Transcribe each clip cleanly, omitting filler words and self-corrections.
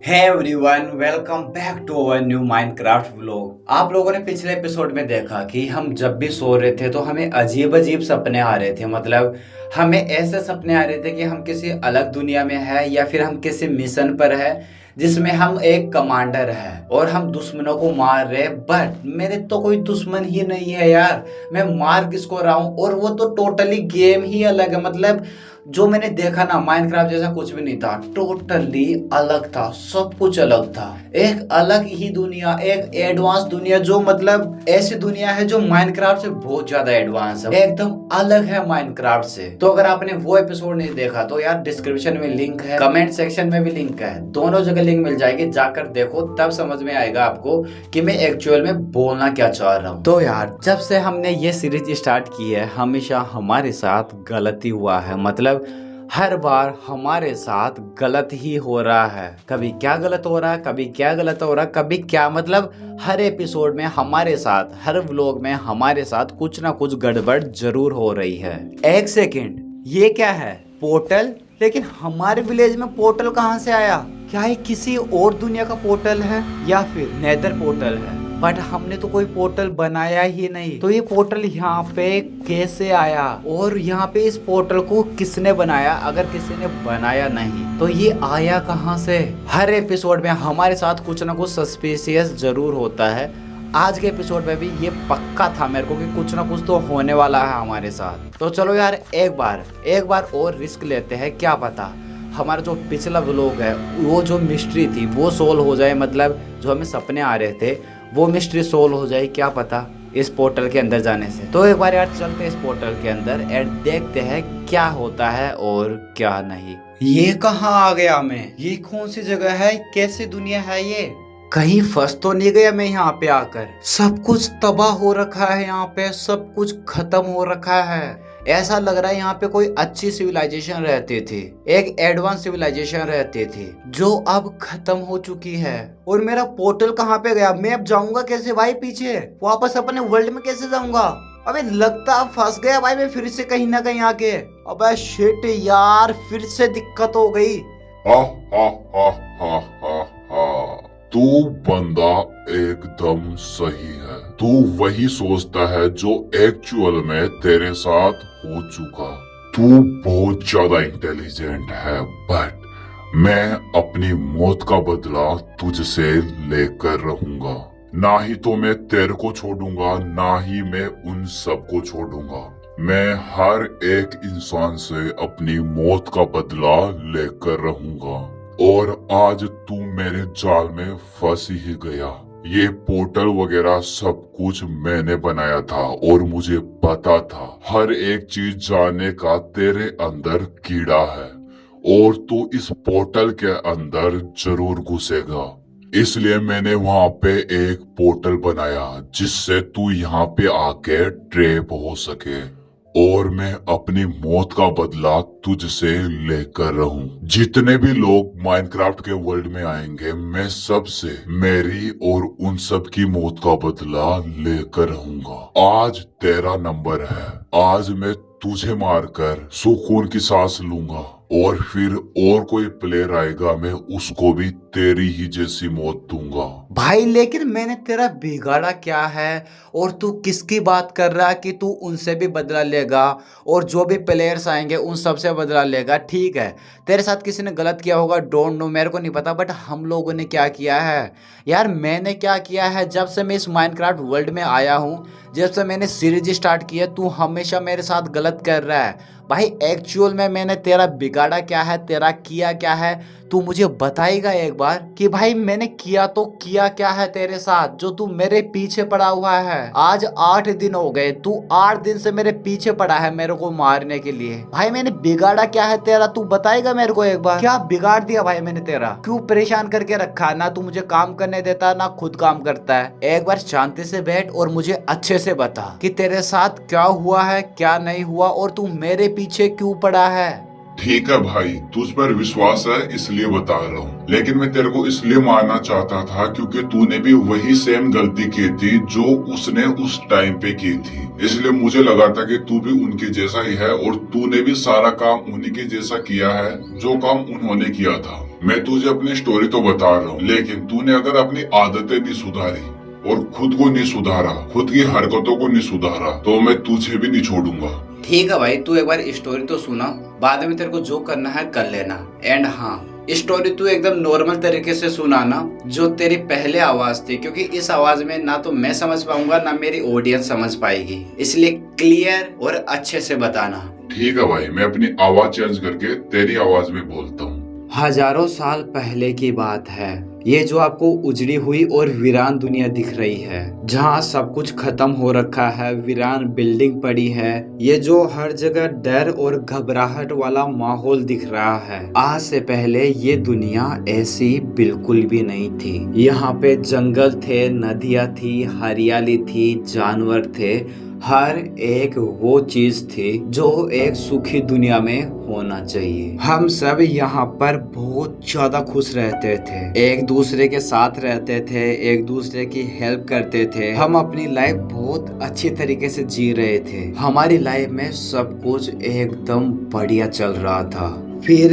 Hey everyone, welcome back to our new Minecraft vlog. आप लोगों ने पिछले एपिसोड में देखा कि हम जब भी सो रहे थे तो हमें अजीब अजीब सपने आ रहे थे। मतलब हमें ऐसे सपने आ रहे थे कि हम किसी अलग दुनिया में है या फिर हम किसी मिशन पर है जिसमें हम एक कमांडर है और हम दुश्मनों को मार रहे। बट मेरे तो कोई दुश्मन ही नहीं है यार, मैं मार किसको रहा हूँ? और वो तो टोटली गेम ही अलग है। मतलब जो मैंने देखा ना, माइनक्राफ्ट जैसा कुछ भी नहीं था, टोटली अलग था, सब कुछ अलग था। एक अलग ही दुनिया, एक एडवांस दुनिया, जो मतलब ऐसी दुनिया है जो माइनक्राफ्ट से बहुत ज्यादा एडवांस है, एकदम अलग है माइनक्राफ्ट से। तो अगर आपने वो एपिसोड नहीं देखा तो यार डिस्क्रिप्शन में लिंक है, कमेंट सेक्शन में भी लिंक है, दोनों जगह लिंक मिल जाएगी, जाकर देखो, तब समझ में आएगा आपको कि मैं एक्चुअल में बोलना क्या चाह रहा हूँ। तो यार जब से हमने ये सीरीज स्टार्ट की है हमेशा हमारे साथ गलती हुआ है। मतलब हर बार हमारे साथ गलत ही हो रहा है। कभी क्या गलत हो रहा है, कभी क्या गलत हो रहा है, कभी क्या। मतलब हर एपिसोड में हमारे साथ, हर व्लॉग में हमारे साथ कुछ ना कुछ गड़बड़ जरूर हो रही है। एक सेकेंड, ये क्या है? पोर्टल? लेकिन हमारे विलेज में पोर्टल कहाँ से आया? क्या ये किसी और दुनिया का पोर्टल है या फिर नेदर पोर्टल है? बट हमने तो कोई पोर्टल बनाया ही नहीं, तो ये पोर्टल यहाँ पे कैसे आया? और यहाँ पे इस पोर्टल को किसने बनाया? अगर किसी ने बनाया नहीं तो ये आया कहाँ से? हर एपिसोड में हमारे साथ कुछ ना कुछ सस्पिशियस जरूर होता है। आज के एपिसोड में भी ये पक्का था मेरे को कि कुछ ना कुछ तो होने वाला है हमारे साथ। तो चलो यार एक बार और रिस्क लेते हैं, क्या पता हमारा जो पिछला व्लॉग है वो जो मिस्ट्री थी वो सोल्व हो जाए। मतलब जो हमें सपने आ रहे थे वो मिस्ट्री सोल्व हो जाए, क्या पता, इस पोर्टल के अंदर जाने से। तो एक बार यार चलते इस पोर्टल के अंदर एंड देखते हैं क्या होता है और क्या नहीं। ये कहाँ आ गया मैं? ये कौन सी जगह है? कैसी दुनिया है ये? कहीं फंस तो नहीं गया मैं यहाँ पे आकर? सब कुछ तबाह हो रखा है, यहाँ पे सब कुछ खत्म हो रखा है। ऐसा लग रहा है यहाँ पे कोई अच्छी सिविलाइजेशन रहती थी, एक एडवांस सिविलाइजेशन रहती थी जो अब खत्म हो चुकी है। और मेरा पोर्टल कहाँ पे गया? मैं अब जाऊंगा कैसे भाई? पीछे वापस अपने वर्ल्ड में कैसे जाऊंगा? अबे लगता फंस गया भाई मैं फिर से कहीं ना कहीं आके। अबे शिट यार, फिर से दिक्कत हो गई। हा हा हा हा हा हा। तू बंदा एकदम सही है। तू वही सोचता है जो एक्चुअल में तेरे साथ हो चुका। तू बहुत ज्यादा इंटेलिजेंट है, बट मैं अपनी मौत का बदला तुझसे लेकर रहूंगा। ना ही तो मैं तेरे को छोड़ूंगा, ना ही मैं उन सबको छोड़ूंगा। मैं हर एक इंसान से अपनी मौत का बदला लेकर रहूंगा। और आज तू मेरे जाल में फंस ही गया। ये पोर्टल वगैरह सब कुछ मैंने बनाया था और मुझे पता था हर एक चीज जानने का तेरे अंदर कीड़ा है और तू इस पोर्टल के अंदर जरूर घुसेगा। इसलिए मैंने वहां पे एक पोर्टल बनाया जिससे तू यहाँ पे आके ट्रैप हो सके और मैं अपनी मौत का बदला तुझसे लेकर रहूं। जितने भी लोग माइनक्राफ्ट के वर्ल्ड में आएंगे मैं सबसे मेरी और उन सब की मौत का बदला लेकर रहूंगा। आज तेरा नंबर है। आज मैं तुझे मारकर सुकून की सांस लूंगा और फिर और कोई प्लेयर आएगा मैं उसको भी तेरी ही जैसी मौत दूंगा। भाई लेकिन मैंने तेरा बिगाड़ा क्या है? और तू किसकी बात कर रहा है कि तू उनसे भी बदला लेगा और जो भी प्लेयर्स आएंगे उन सब से बदला लेगा? ठीक है, तेरे साथ किसी ने गलत किया होगा, डोंट नो, मेरे को नहीं पता, बट हम लोगों ने क्या किया है यार? मैंने क्या किया है? जब से मैं इस माइनक्राफ्ट वर्ल्ड में आया हूँ, जब से मैंने सीरीज स्टार्ट की है, तू हमेशा मेरे साथ गलत कर रहा है। भाई एक्चुअल में मैंने तेरा बिगाड़ा क्या है, तेरा किया क्या है? तू मुझे बताएगा एक बार कि भाई मैंने किया तो किया क्या है तेरे साथ जो तू मेरे पीछे पड़ा हुआ है? आज 8 दिन हो गए, तू 8 दिन से मेरे पीछे पड़ा है मेरे को मारने के लिए। भाई मैंने बिगाड़ा क्या है तेरा? तू बताएगा मेरे को एक बार, क्या बिगाड़ दिया भाई मैंने तेरा? क्यों परेशान करके रखा? ना तू मुझे काम करने देता ना खुद काम करता है। एक बार शांति से बैठ और मुझे अच्छे से बता कि तेरे साथ क्या हुआ है, क्या नहीं हुआ, और तू मेरे पीछे क्यों पड़ा है। ठीक है भाई, तुझ पर विश्वास है इसलिए बता रहा हूँ, लेकिन मैं तेरे को इसलिए मारना चाहता था क्योंकि तूने भी वही सेम गलती की थी जो उसने उस टाइम पे की थी। इसलिए मुझे लगा था कि तू भी उनके जैसा ही है और तूने भी सारा काम उन्हीं के जैसा किया है जो काम उन्होंने किया था। मैं तुझे अपनी स्टोरी तो बता रहा हूँ, लेकिन तूने अगर अपनी आदतें नहीं सुधारी और खुद को नहीं सुधारा, खुद की हरकतों को नहीं सुधारा, तो मैं तुझे भी नहीं छोड़ूंगा। ठीक है भाई, तू एक बार स्टोरी तो सुना, बाद में तेरे को जो करना है कर लेना। एंड हाँ, स्टोरी तू एकदम नॉर्मल तरीके से सुनाना, जो तेरी पहले आवाज थी, क्योंकि इस आवाज में ना तो मैं समझ पाऊंगा ना मेरी ऑडियंस समझ पाएगी, इसलिए क्लियर और अच्छे से बताना। ठीक है भाई, मैं अपनी आवाज चेंज करके तेरी आवाज में बोलता हूँ। हजारों साल पहले की बात है। ये जो आपको उजड़ी हुई और वीरान दुनिया दिख रही है, जहाँ सब कुछ खत्म हो रखा है, वीरान बिल्डिंग पड़ी है, ये जो हर जगह डर और घबराहट वाला माहौल दिख रहा है, आज से पहले ये दुनिया ऐसी बिल्कुल भी नहीं थी। यहाँ पे जंगल थे, नदियाँ थी, हरियाली थी, जानवर थे, हर एक वो चीज थी जो एक सुखी दुनिया में होना चाहिए। हम सब यहाँ पर बहुत ज्यादा खुश रहते थे, एक दूसरे के साथ रहते थे, एक दूसरे की हेल्प करते थे, हम अपनी लाइफ बहुत अच्छी तरीके से जी रहे थे। हमारी लाइफ में सब कुछ एकदम बढ़िया चल रहा था। फिर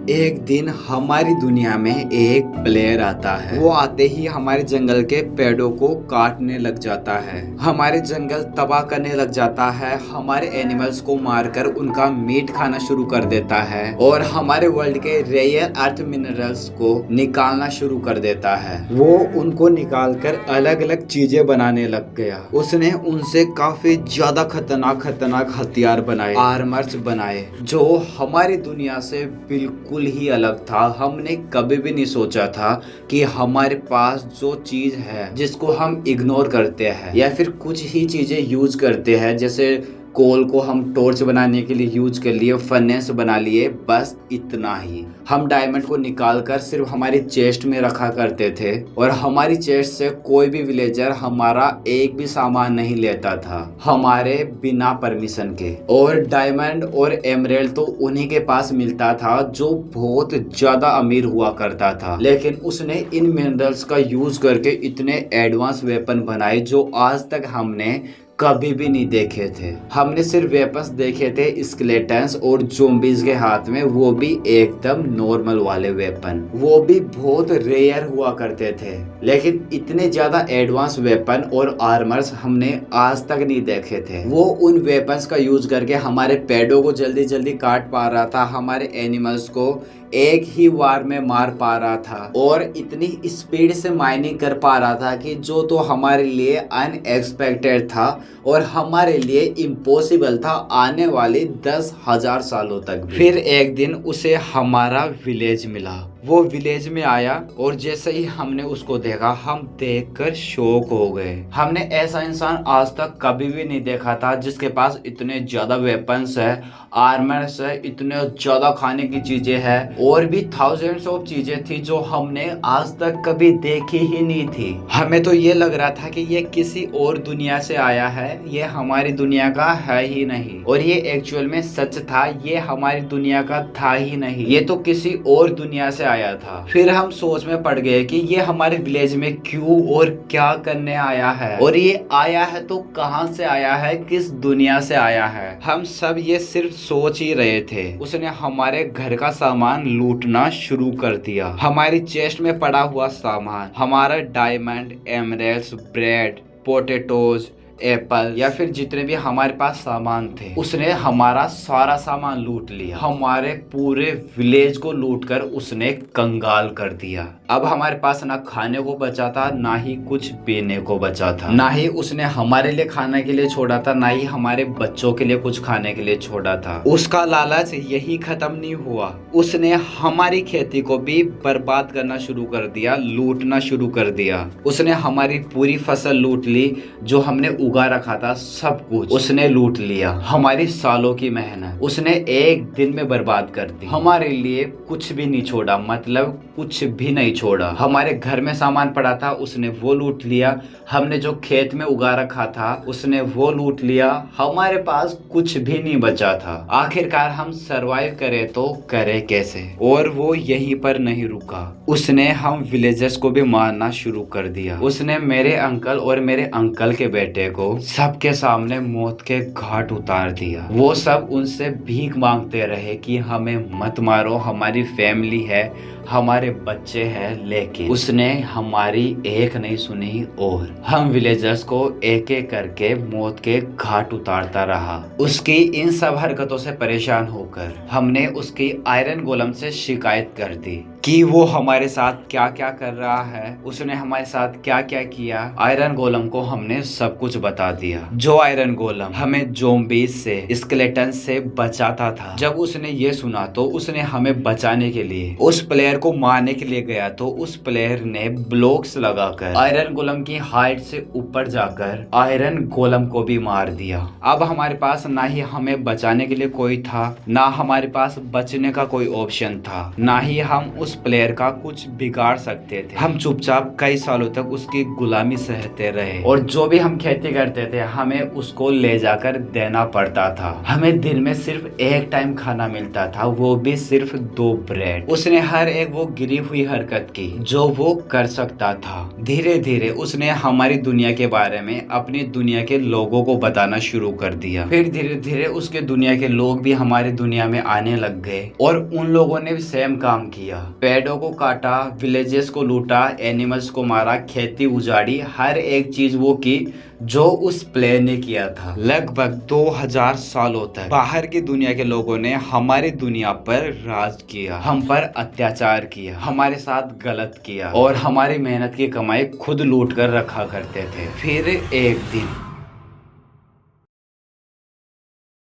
एक दिन हमारी दुनिया में एक प्लेयर आता है। वो आते ही हमारे जंगल के पेड़ों को काटने लग जाता है, हमारे जंगल तबाह करने लग जाता है, हमारे एनिमल्स को मारकर उनका मीट खाना शुरू कर देता है और हमारे वर्ल्ड के रेयर अर्थ मिनरल्स को निकालना शुरू कर देता है। वो उनको निकालकर अलग अलग चीजें बनाने लग गया। उसने उनसे काफी ज्यादा खतरनाक हथियार बनाए, आर्मर्स बनाए, जो हमारी दुनिया से बिल्कुल ही अलग था। हमने कभी भी नहीं सोचा था कि हमारे पास जो चीज है जिसको हम इग्नोर करते हैं या फिर कुछ ही चीजें यूज करते हैं, जैसे कोल को हम टॉर्च बनाने के लिए यूज कर लिए, फर्नेस बना लिए, बस इतना ही। हम डायमंड को निकाल कर सिर्फ हमारी चेस्ट में रखा करते थे और हमारी चेस्ट से कोई भी विलेजर हमारा एक भी सामान नहीं लेता था हमारे बिना परमिशन के। और डायमंड और एमरेल्ड तो उन्हीं के पास मिलता था जो बहुत ज्यादा अमीर हुआ करता था, लेकिन उसने इन मिनरल्स का यूज करके इतने एडवांस वेपन बनाए जो आज तक हमने कभी भी नहीं देखे थे। हमने सिर्फ वेपन्स देखे थे स्केलेटन्स और ज़ॉम्बीज के हाथ में, वो भी एकदम नॉर्मल वाले वेपन, वो भी बहुत रेयर हुआ करते थे। लेकिन इतने ज्यादा एडवांस वेपन और आर्मर्स हमने आज तक नहीं देखे थे। वो उन वेपन्स का यूज करके हमारे पेड़ों को जल्दी जल्दी काट पा रहा था, हमारे एनिमल्स को एक ही वार में मार पा रहा था और इतनी स्पीड से माइनिंग कर पा रहा था कि जो तो हमारे लिए अनएक्सपेक्टेड था और हमारे लिए इम्पॉसिबल था आने वाले 10,000 सालों तक भी। फिर एक दिन उसे हमारा विलेज मिला। वो विलेज में आया और जैसे ही हमने उसको देखा, हम देखकर शॉक हो गए। हमने ऐसा इंसान आज तक कभी भी नहीं देखा था जिसके पास इतने ज्यादा वेपन्स है, आर्मर्स है, इतने ज्यादा खाने की चीजें हैं और भी थाउजेंड्स ऑफ चीजें थी जो हमने आज तक कभी देखी ही नहीं थी। हमें तो ये लग रहा था कि ये किसी और दुनिया से आया है, ये हमारी दुनिया का है ही नहीं। और ये एक्चुअल में सच था, ये हमारी दुनिया का था ही नहीं, ये तो किसी और दुनिया से आया था। फिर हम सोच में पड़ गए कि ये हमारे विलेज में क्यों और क्या करने आया है, और ये आया है तो कहां से आया है, किस दुनिया से आया है। हम सब ये सिर्फ सोच ही रहे थे। उसने हमारे घर का सामान लूटना शुरू कर दिया, हमारी चेस्ट में पड़ा हुआ सामान, हमारा डायमंड, एमरेल्ड्स, ब्रेड, पोटैटोज, एप्पल या फिर जितने भी हमारे पास सामान थे, उसने हमारा सारा सामान लूट लिया। हमारे पूरे विलेज को लूटकर उसने कंगाल कर दिया। अब हमारे पास ना खाने को बचा था, ना ही कुछ पीने को बचा था, ना ही उसने हमारे लिए खाने के लिए छोड़ा था, ना ही हमारे बच्चों के लिए कुछ खाने के लिए छोड़ा था। उसका लालच यही खत्म नहीं हुआ, उसने हमारी खेती को भी बर्बाद करना शुरू कर दिया, लूटना शुरू कर दिया। उसने हमारी पूरी फसल लूट ली, जो हमने उगा रखा था सब कुछ उसने लूट लिया। हमारी सालों की मेहनत उसने एक दिन में बर्बाद कर दी। हमारे लिए कुछ भी नहीं छोड़ा, मतलब कुछ भी नहीं छोड़ा। हमारे घर में सामान पड़ा था, उसने वो लूट लिया। हमने जो खेत में उगा रखा था, उसने वो लूट लिया। हमारे पास कुछ भी नहीं बचा था। आखिरकार हम सरवाइव करे तो करे कैसे। और वो यहीं पर नहीं रुका, उसने हम विलेजर्स को भी मारना शुरू कर दिया। उसने मेरे अंकल और मेरे अंकल के बेटे को सबके सामने मौत के घाट उतार दिया। वो सब उनसे भीख मांगते रहे कि हमें मत मारो, हमारी फैमिली है, हमारे बच्चे हैं, लेकिन उसने हमारी एक नहीं सुनी और हम विलेजर्स को एक एक करके मौत के घाट उतारता रहा। उसकी इन सब हरकतों से परेशान होकर हमने उसकी आयरन गोलम से शिकायत कर दी कि वो हमारे साथ क्या क्या कर रहा है, उसने हमारे साथ क्या क्या किया। आयरन गोलम को हमने सब कुछ बता दिया। जो आयरन गोलम हमें ज़ॉम्बीज से, स्केलेटन से बचाता था, जब उसने ये सुना तो उसने हमें बचाने के लिए उस प्लेयर को मारने के लिए गया। तो उस प्लेयर ने ब्लॉक्स लगाकर आयरन गोलम की हाइट से ऊपर जाकर आयरन गोलम को भी मार दिया। अब हमारे पास ना ही हमें बचाने के लिए कोई था, ना हमारे पास बचने का कोई ऑप्शन था, ना ही हम उस प्लेयर का कुछ बिगाड़ सकते थे। हम चुपचाप कई सालों तक उसकी गुलामी सहते रहे और जो भी हम खेती करते थे हमें उसको ले जाकर देना पड़ता था। हमें दिन में सिर्फ एक टाइम खाना मिलता था, वो भी सिर्फ 2 ब्रेड। उसने हर एक वो गिरी हुई हरकत की जो वो कर सकता था। धीरे धीरे उसने हमारी दुनिया के बारे में अपनी दुनिया के लोगों को बताना शुरू कर दिया। फिर धीरे धीरे उसके दुनिया के लोग भी हमारी दुनिया में आने लग गए और उन लोगों ने भी सेम काम किया। पेड़ों को काटा, विलेजेस को लूटा, एनिमल्स को मारा, खेती उजाड़ी, हर एक चीज वो की जो उस प्लेयर ने किया था। लगभग 2000 सालों तक बाहर की दुनिया के लोगों ने हमारी दुनिया पर राज किया, हम पर अत्याचार किया, हमारे साथ गलत किया और हमारी मेहनत की कमाई खुद लूट कर रखा करते थे। फिर एक दिन